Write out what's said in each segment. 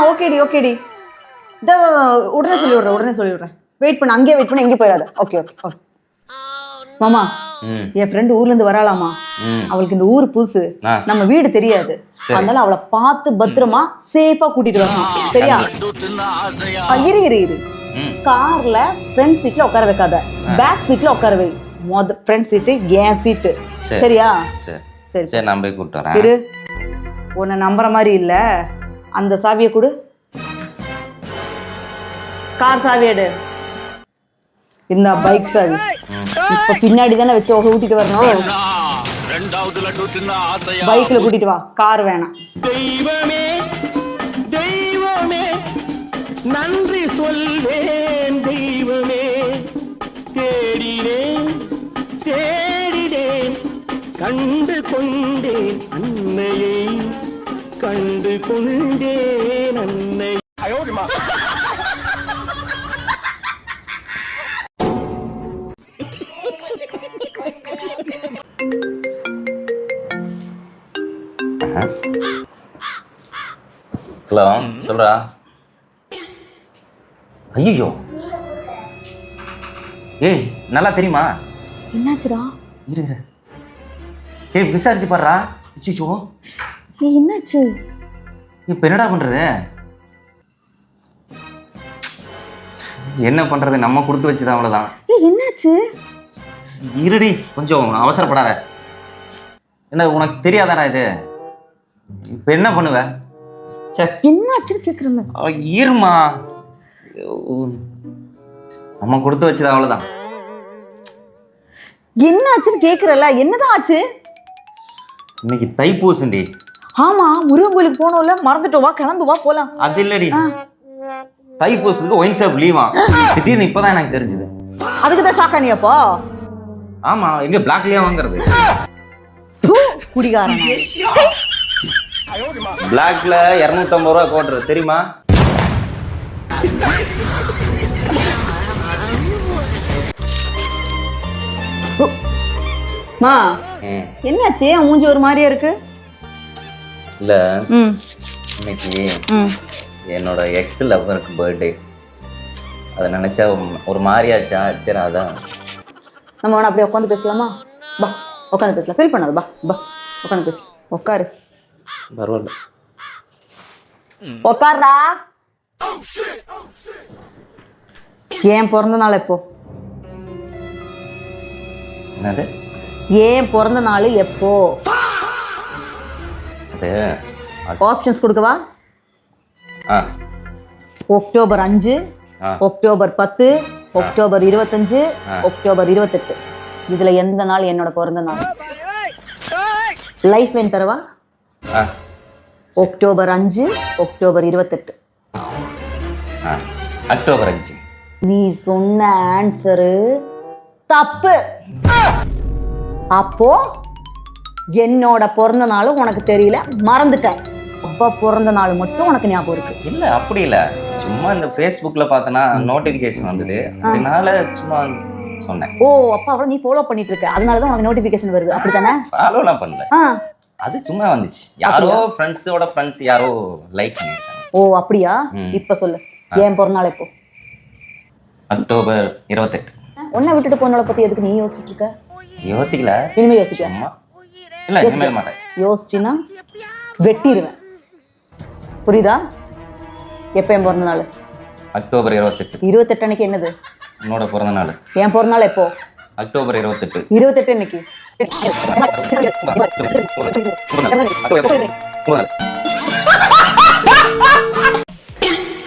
ஓகேடி ஓகேடி. உடனே சொல்லிவிடுறேன். வெயிட் பண்ண, அங்கேயே வெயிட் பண்ண, எங்கேயும் போயிடாத. Okay okay okay. மாமா, என் ஃப்ரெண்டு ஊர்ல இருந்து வராளாமா. அவளுக்கு இந்த ஊர் புதுசு, நம்ம வீடு தெரியாது. அதனால அவளை பார்த்து பத்திரமா சேஃபா கூட்டிட்டு வரணும். சரியா? இரு. கார்ல ஃப்ரண்ட் சீட்ல உட்கார வைக்காத, பேக் சீட்ல உட்கார வை. ஃப்ரண்ட் சீட்டு என் சீட்டு. சரியா? சரி நான் போய் கூட்டிட்டு வரேன். இரு, உன்னை நம்புற மாதிரி இல்ல. அந்த சாவியை கொடு. கார் சாவி எடு. இந்த பைக் சாவி. இப்ப பின்னாடி தானே வச்சு ஊட்டிட்டு வரணும். பைக்ல கூட்டிட்டு வா, கார் வேணாம். தெய்வமே தெய்வமே நன்றி சொல்வேன். தெய்வமே தேடினேன் கண்டு கொண்டேன் அன்னையை, கண்டு கொண்டேன் அன்னை. ஹலோ, சொல்றா. ஐயோ, ஏய் நல்லா தெரியுமா? என்னாச்சுடா? இரு, ஏய் விசாரிச்சு பாடுறா. ஐயோ, என்னாச்சு? இப்ப என்னடா பண்றது? என்ன பண்றது, நம்ம கொடுத்து வச்சுதான், அவ்வளவுதான். என்னாச்சு? இருடி, கொஞ்சம் அவசரப்படாத. என்ன உனக்கு தெரியாதாடா இது? இப்ப என்ன பண்ணுவ? என்னாச்சுன்னு கேக்குறேன். இருமா, நம்ம கொடுத்து வச்சுதான், அவ்வளவுதான். என்னாச்சுன்னு கேக்குறல, என்னதான் ஆச்சு? இன்னைக்கு தைப்பூசண்டி. ஆமா, முருகன் கோயிலுக்கு போனோம்ல, மறந்துட்டோம். வா, கிளம்பு, வா போலாம். அது இல்லடி, தைப்பூசத்துக்கு ஒயின் ஷாப் லீவா? திடீர்னு இப்பதான் எனக்கு தெரிஞ்சது. அதுக்கு தான் ஷாக் ஆனியப்போ? ஆமா, எங்க பிளாக்லயே வாங்குறது. குடிகாரன். பிளாக்ல 250 ரூபா போடுறது தெரியுமா? மா, என்னாச்சு? மூஞ்சி ஒரு மாதிரியா இருக்கு. இல்ல, இன்னைக்கு என்னோட எக்ஸ் லவ்வருக்கு பர்த்டே. அதை நினைச்சா ஒரு மாதிரியாச்சா. சரி, அதான் நம்ம வேணா அப்படியே உட்காந்து பேசலாமா? பா, உட்காந்து பேசலாம். ஃபீல் பண்ணாத. பா உட்காந்து பேசலாம். உட்காரு. பரவாயில்ல, உட்கார்றா. ஏன் பிறந்த நாள் எப்போ? என்னது? ஏன் பிறந்த நாள் எப்போ? ஆப்ஷன்ஸ் கொடுக்கவா? October 5, October 10, October 25, October 28. இதுல எந்த நாள் என்னோட பிறந்த நாள்? லைஃப் லைன் தரவா? October 5, October 28. அக்டோபர் 5. நீ சொன்ன ஆன்சரு தப்பு. அப்போ என்னோட பிறந்த நாளும் உனக்கு தெரியல, மறந்துட்டேன். அப்பா பிறந்த நாள் மட்டும் உனக்கு ஞாபகம் இருக்கு. இல்ல, அப்படி இல்ல, சும்மா இந்த Facebookல பார்த்தனா நோட்டிபிகேஷன் வந்தது, அதனால சும்மா சொன்னேன். ஓ, அப்பா அவள நீ ஃபாலோ பண்ணிட்டு இருக்க, அதனால தான் உனக்கு நோட்டிபிகேஷன் வருது. அப்படிதானே? ஃபாலோலாம் பண்ணல, அது சும்மா வந்துச்சு. யாரோ ஃப்ரெண்ட்ஸோட ஃப்ரெண்ட்ஸ் யாரோ லைக் பண்ணிருக்காங்க. ஓ, அப்படியா? இப்ப சொல்லு, ஏன் பிறந்த நாள் எப்போ? அக்டோபர் 28. உன்னை விட்டுட்டு போனவளை பத்தி எதுக்கு நீ யோசிச்சுட்டு இருக்க? யோசிக்கல. இனிமே யோசிக்க? இல்ல, இனிமே மாட்டேன். யோசிச்சினா வெட்டிடுவேன். புரியுதா? எப்ப என் பிறந்த நாள்? அக்டோபர் 28. 28 அன்னைக்கு என்னது? உன்னோட பிறந்த நாள். என் பிறந்த நாள் எப்போ? அக்டோபர் 28. 28 அன்னைக்கு.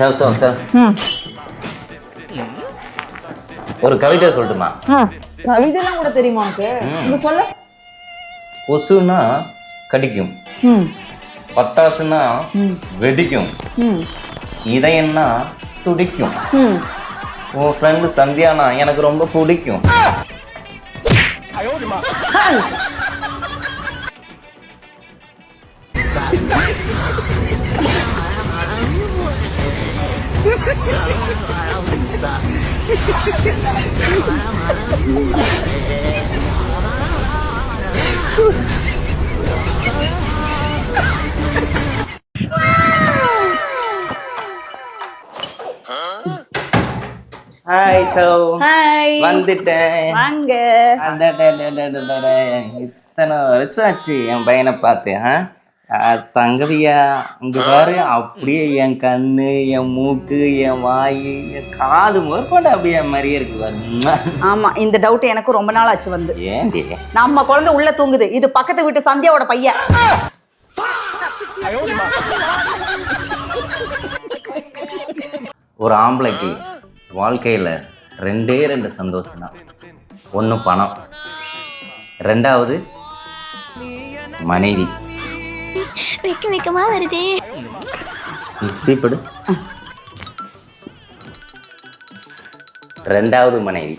சார் ஒரு கவிதை சொல்லட்டுமா? கவிதைலாம் கூட தெரியுமா உனக்கு? சொல்ல. கொசுனா கடிக்கும், பட்டாசுனா வெடிக்கும், இதயம்னா துடிக்கும், உன் ஃப்ரெண்டு சந்தியானா எனக்கு ரொம்ப பிடிக்கும். சோ ஹாய் வந்துட்டேன். வாங்க. அடடடடடடட. இத்தனை வருஷம் ஆச்சு என் பையனை பார்த்து. தங்கவியா இங்க பாரு, அப்படியே என் கண்ணு, என் மூக்கு, என் வாய், என் காது முதற்கொண்டு அப்படியே என் மாதிரியே இருக்கு பாரு. ஆமா, இந்த டவுட் எனக்கு ரொம்ப நாள் ஆச்சு வந்து. ஏன்டி? நம்ம குழந்தை உள்ள தூங்குது, இது பக்கத்து வீட்டு சந்தியாவோட பையன். ஒரு ஆம்பளைக்கு வாழ்க்கையில ரெண்டே சந்தோஷம் தான். ஒன்று பணம், ரெண்டாவது மனைவி. வெக்கமா வருதே. சீப்படு. ரெண்டாவது மனைவி.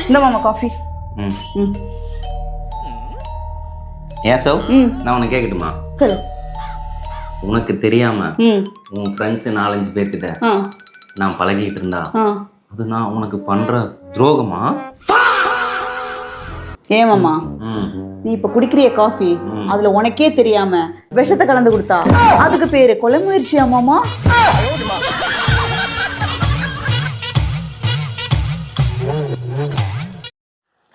இந்த மாமா காஃபி. ஏன் சோ நான் உனக்கு கேட்கட்டுமா? உனக்கு தெரியாம உன் ஃப்ரெண்ட்ஸ் 4-5 பேர்கிட்ட நான் பழகிட்டு இருந்தா அது நான் உனக்கு பண்ற துரோகமா? ஏமாமா, நீ இப்ப குடிக்கிறிய காஃபி அதுல உனக்கே தெரியாம விஷத்தை கலந்து கொடுத்தா அதுக்கு பேரு கொலை முயற்சியா மாமா?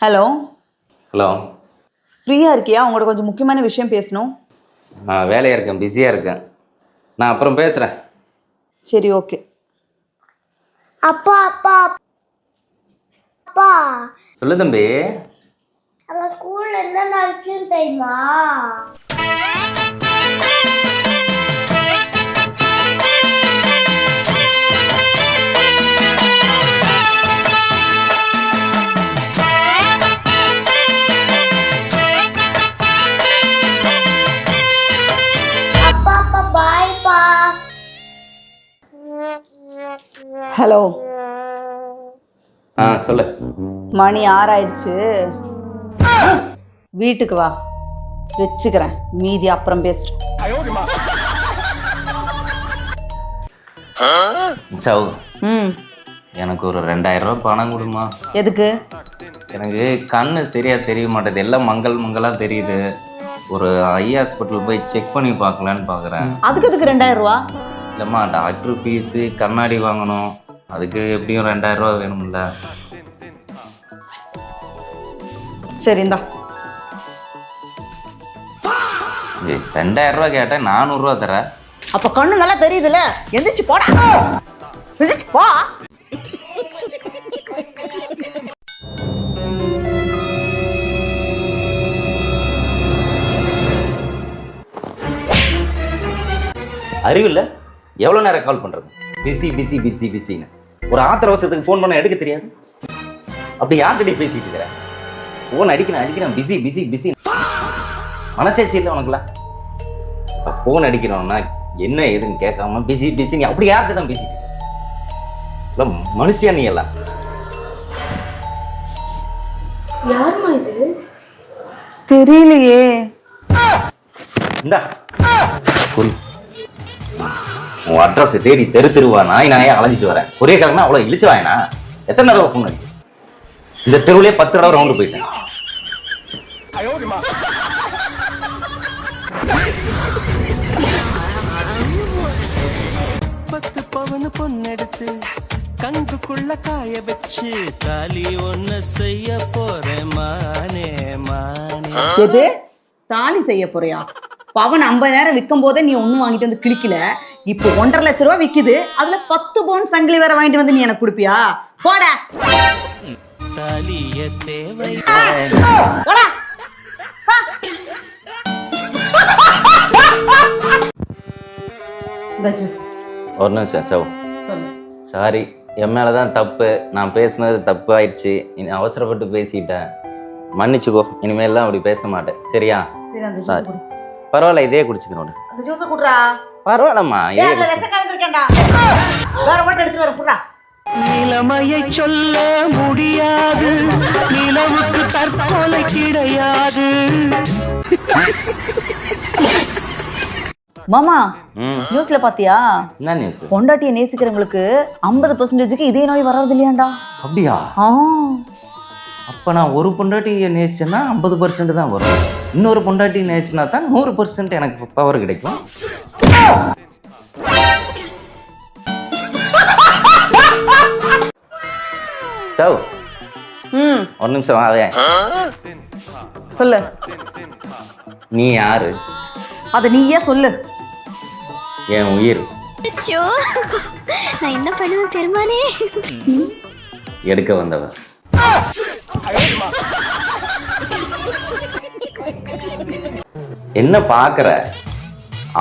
ஹலோ ஹலோ, ஃப்ரீயா இருக்கியா? உங்களோட கொஞ்சம் முக்கியமான விஷயம் பேசணும். நான் வேலையா இருக்கேன், பிஸியா இருக்கேன், நான் அப்புறம் பேசுறேன். சரி, ஓகே. அப்பா அப்பா அப்பா, சொல்லு தம்பி. நம்ம ஸ்கூல்ல என்ன நடந்துச்சுன்னு தெரியுமா? அப்பா அப்பா பாய்ப்பா. ஹலோ, சொல்லு. மணி 6 ஆயிடுச்சு, வீட்டுக்கு வா, வச்சுக்கிறேன், மீதி அப்புறம் பேசுறேன். சௌ, எனக்கு ஒரு 2000 ரூபாய் பணம் கொடுமா. எதுக்கு? எனக்கு கண்ணு சரியா தெரிய மாட்டேது, எல்லாம் மங்கலா தெரியுது. ஒரு ஐ ஹாஸ்பிட்டல் போய் செக் பண்ணி பார்க்கலான்னு பார்க்குறேன். அதுக்கு எதுக்கு 2000 ரூபா? இல்லைம்மா, டாக்டர் ஃபீஸு, கண்ணாடி வாங்கணும், அதுக்கு எப்படியும் 2000 ரூபா வேணும்ல. சரி, இந்தா. 2000 ரூபா கேட்டேன், 400 ரூபா தர. அப்ப கண்ணு நல்லா தெரியுதுல, எந்திரிச்சு போடா, எந்திரிச்சு போ. அறிவில்லை, எவ்வளோ நேரம் கால் பண்ணுறது? பிஸின்னு ஒரு ஆத்திர அவசரத்துக்கு ஃபோன் பண்ண எடுக்க தெரியாது. அப்படி யார்கிட்ட பேசிட்டு இருக்கிற? ஃபோன் அடிக்கிறேன், பிஸி. மனசாட்சி இல்லை உனக்குலாம்? ஃபோன் அடிக்கிறோம்னா என்ன ஏதுன்னு கேட்காம பிஸி அப்படி யார்கிட்ட தான் பேசிட்டு இருக்க? மனுஷியா நீ எல்லாம்? யாருமா இது? தெரியலையே. இந்தா குறி, உன் அட்ரஸ் தேடி தெருவா நாயே அலைஞ்சிட்டு வரேன். ஒரே காலம்னா அவ்வளோ இழிச்சு வாயினா? எத்தனை தடவை ஃபோன் அடிக்கும்? இந்த தெருவிலே 10 தடவை ரவுண்டு போயிட்டேன். பவனு பொண்ணெடுத்து கங்குக்குள்ள காய வச்சு தாலி ஒன்ன செய்ய போறேன் மானே. எது? தாலி செய்ய போறியா? பவன் 50,000 விற்கும் போதே நீ ஒன்னும் வாங்கிட்டு வந்து கிளிக்கல, இப்போ 1.5 லட்ச ரூபா விக்குது, அதுல 10 பவுன் சங்கிலி வேற வாங்கிட்டு வந்து நீ எனக்கு கொடுப்பியா? போடா. தாலிய தேவை. போடா. ஒரு நிமிஷம் சவ், சாரி, என் மேலதான் தப்பு, நான் பேசுனது தப்பு ஆயிடுச்சு, அவசரப்பட்டு பேசிட்டேன், மன்னிச்சுக்கோ, இனிமேல்லாம் அப்படி பேச மாட்டேன், சரியா? சாரி, பரவாயில்ல, இதே குடிச்சுக்கணும். பரவாயில்லம்மா, நிலைமையை சொல்ல முடியாது, நிலவுக்கு தற்கொலை கிடையாது. மாமா, நியூஸ்ல பாத்தியா? என்ன நியூஸ்? பொண்டாட்டியை நேசிக்கிறவங்களுக்கு 50%க்கு இதே நோய் வர்றது இல்லையாண்டா? அப்படியா? அப்போ நான் ஒரு பொண்டாட்டியை நேசிச்சேன்னா 50% தான் வரும், இன்னொரு பொண்டாட்டி நேசிச்சுனா தான் 100% எனக்கு பவர் கிடைக்கும். சவ் ஒரு நிமிஷம் அதே சொல்லு. நீ யாரு? அத நீயே சொல்லு. என் உயிர். அச்சோ, நான் என்ன பண்ணுவேன் பெருமானே? எடுக்க வந்தவன். என்ன பாக்குற?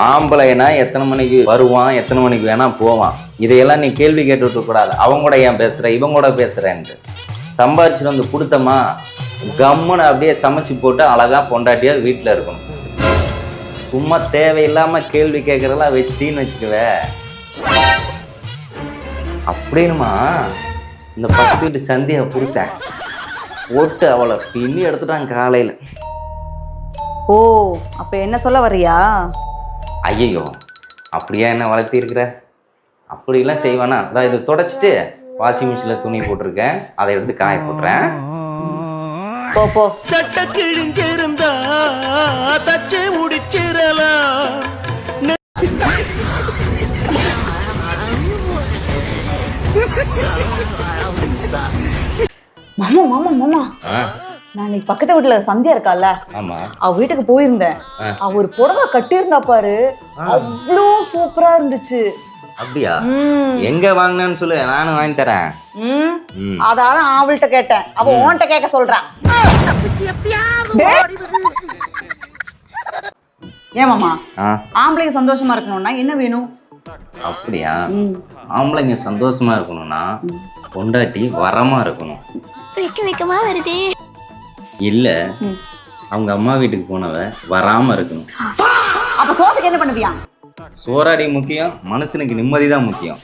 ஆம்பளைனா எத்தனை மணிக்கு வருவான், எத்தனை மணிக்கு வேணா போவான், இதையெல்லாம் நீ கேள்வி கேட்டுவிட்டு கூடாது. அவங்க கூட ஏன் பேசுற, இவங்க கூட பேசுறேன்ட்டு. சம்பாதிச்சுட்டு வந்து கொடுத்தமா கம்முன்னு அப்படியே சமைச்சு போட்டு அழகா பொண்டாட்டியா வீட்டுல இருக்கணும். சும்மா தேவையில்லாம கேள்வி கேட்கறதெல்லாம் வச்சுட்டின்னு வச்சுக்குவ. அப்படின்னுமா இந்த 10 வீட்டு சந்தியா புருஷன் போட்டு அவளை பின்னி எடுத்துட்டான் காலையில. ஓ, அப்ப என்ன சொல்ல வர்றியா? ஐயோ, அப்படியா என்ன வளர்த்தி இருக்கிற? அப்படிலாம் செய்வானா? அதான் இது தொடச்சிட்டு வாஷிங் மிஷினில் துணி போட்டிருக்கேன், அதை எடுத்து காய போட்டுறேன். போ போ. சட்ட கிழிஞ்சிருந்தா தச்சு முடிச்சிடலாம். மாமா மாமா மாமா, நான் இன்னைக்கு பக்கத்து வீட்டுல சந்தியா இருக்கால, ஆமா, அவ வீட்டுக்கு போயிருந்தேன். அவ ஒரு புடவை கட்டியிருந்தா பாரு, அவ்வளோ சூப்பரா இருந்துச்சு. அப்படியா? எங்க வாங்கினேன்னு சொல்லு, நானும் வாங்கி தரேன். அதால அவள்கிட்ட கேட்டேன், அவ உன்கிட்ட கேட்க சொல்றான். ஏன் மாமா, ஆம்பளைக்கு சந்தோஷமா இருக்கணும்னா என்ன வேணும்? அப்படியா? ஆம்பளைங்க சந்தோஷமா இருக்கணும்னா பொண்டாட்டி வரமா இருக்கணும். வெக்கமா வருதே. இல்ல, அவங்க அம்மா வீட்டுக்கு போனவ வராம இருக்கணும். அப்ப சோத்துக்கு என்ன பண்ணுவியா? சோறாடி முக்கியம், மனுஷனுக்கு நிம்மதி தான் முக்கியம்.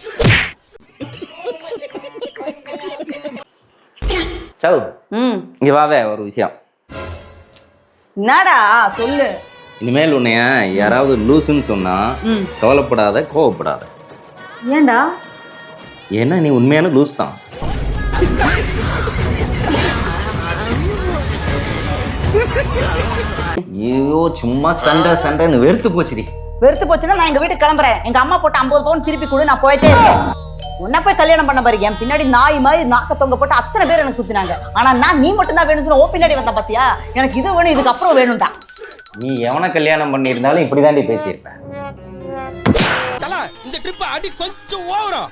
சௌ, இங்க வாவே ஒரு விஷயம். என்னடா சொல்லு. இனிமேல் உன்னைய யாராவது லூசுன்னு சொன்னா கவலைப்படாத, கோவப்படாத. ஏண்டா? ஏன்னா நீ உண்மையான லூஸ் தான். ஐயோ, சும்மா சண்டை சண்டைன்னு வெறுத்து போச்சுடி. வெறுத்து போச்சுன்னா நான் எங்க வீட்டுக்கு கிளம்புறேன். எங்க அம்மா போட்டு 50 பவுன் திருப்பி கொடு, நான் போயிட்டே இருக்கேன். உன்ன போய் கல்யாணம் பண்ண பாரு, என் பின்னாடி நாய் மாதிரி நாக்க தொங்க போட்டு அத்தனை பேர் எனக்கு சுத்தினாங்க. ஆனா நான் நீ மட்டும் தான் வேணும்னு சொன்ன, ஓ பின்னாடி வந்த பாத்தியா? எனக்கு இது வேணும், இதுக்கு அப்புறம் வேணும்டா. நீ எவனை கல்யாணம் பண்ணியிருந்தாலும் இப்படிதாண்டி பேசியிருப்பேன். இந்த ட்ரிப் அடி கொஞ்சம் ஓவரா.